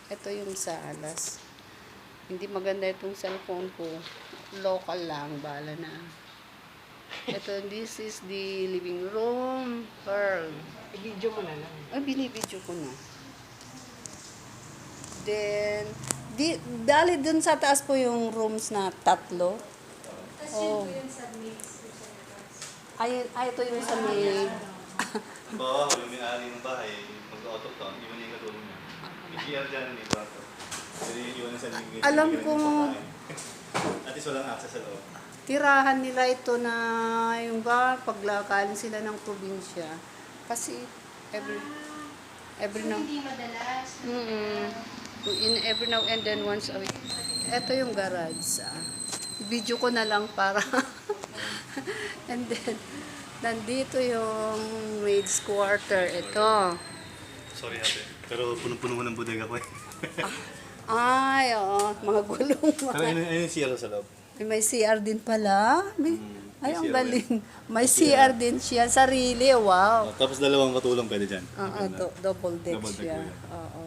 Ito yung sa alas. Hindi maganda itong cellphone ko. Local lang, bala na. Ito, this is the living room. Pearl. I-video mo na lang. Ay, binibidyo ko na. Then, dali dun sa taas po yung rooms na tatlo. Oh. Ay, ito yung sa maid. Bawa, yung may-ari ng bahay, mag-auto to, iwan niya yung katulong niya. I-PR dyan, may kwarto. Pwede iwan sa ligay. Alam kong At least walang access sa loob. tirahan nila ito na yung ba, paglakarin sila ng probinsya. Kasi every now. Hindi madalas. Every now and then once a week. Ito yung garage. Video ko na lang para. And then, nandito yung maid's quarter. Ito. Sorry ate, pero punong-puno mo ng bodega ko eh. Ay, oo. Mga gulong. Pero ayun yung CR sa loob. May CR din pala. Ay, ang CR galing. May CR din siya. Sarili. Wow. Tapos dalawang katulong pwede dyan. Double deck Double deck siya. po yan. Oo.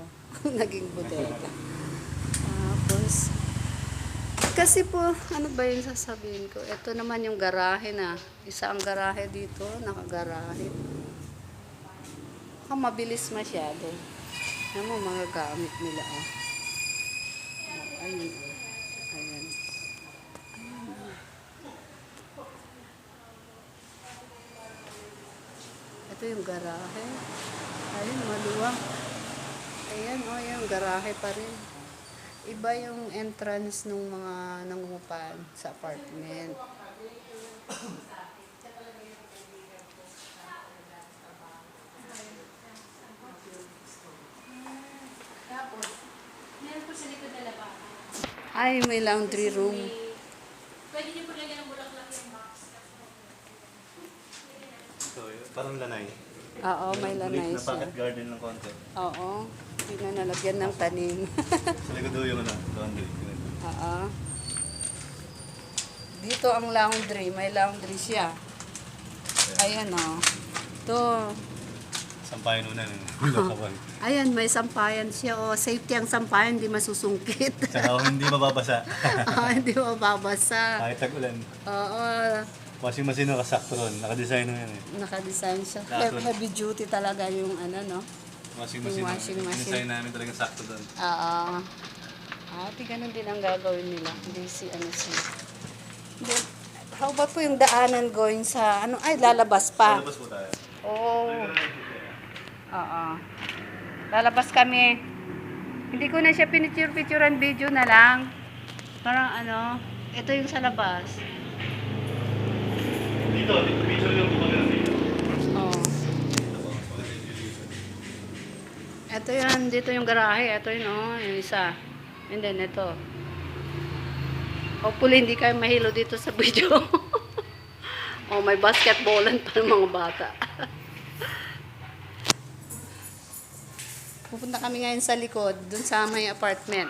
Naging bodega. Tapos, kasi po, ano ba yung sasabihin ko? Ito naman yung garahe na. Isa ang garahe dito, nakagarahe. Baka mabilis masyado. Ano mo, mga gamit nila, oh. Ayun, oh. Ayan. Ito yung garahe. Ayun, maluwang. Ayan, oh, yung garahe pa rin. Iba yung entrance ng mga nangungupahan sa apartment. Tapos, meron po sa likod na labahan. Ay, may laundry room. Pwede niyo po lagyan ng bulaklak yung box. So, parang lanay. Oo, may lanay Na siya. pocket garden ng konti. Oo. Hindi na nalagyan ng tanim. Sa likod doon yung laundry. Oo. Dito ang laundry. May laundry siya. Ayan, oh. Ito. Sampayan muna ng lakawan. Ayan, may sampayan siya. Oh, safety ang sampayan, hindi masusungkit. Tsaka hindi mababasa. Hindi mababasa. Kahit tag-ulan. Oo. Washing machine na kasakto ron. Nakadesign mo yan eh. Nakadesign siya. Lahat ron. Heavy duty talaga yung ano, no? Washing Yung machine. washing machine. Design namin talagang sakto doon. Oo. Ate, ganun din ang gagawin nila. Hindi si, ano si... Then, how about po yung daanan going sa, ano, ay, lalabas pa. Lalabas po tayo. Oo. Oo. Lalabas kami. Hindi ko na siya pinicture-picturean video na lang. Parang ano, ito yung sa labas. Dito, picture yung kumagana dito. Oo. Ito yan, dito yung garahe. Ito yun, oh, yung isa. And then, ito. Hopefully, hindi kayo mahilo dito sa video. Oh, may basketballan pa ng mga bata. Pupunta kami ngayon sa likod, dun sa may apartment.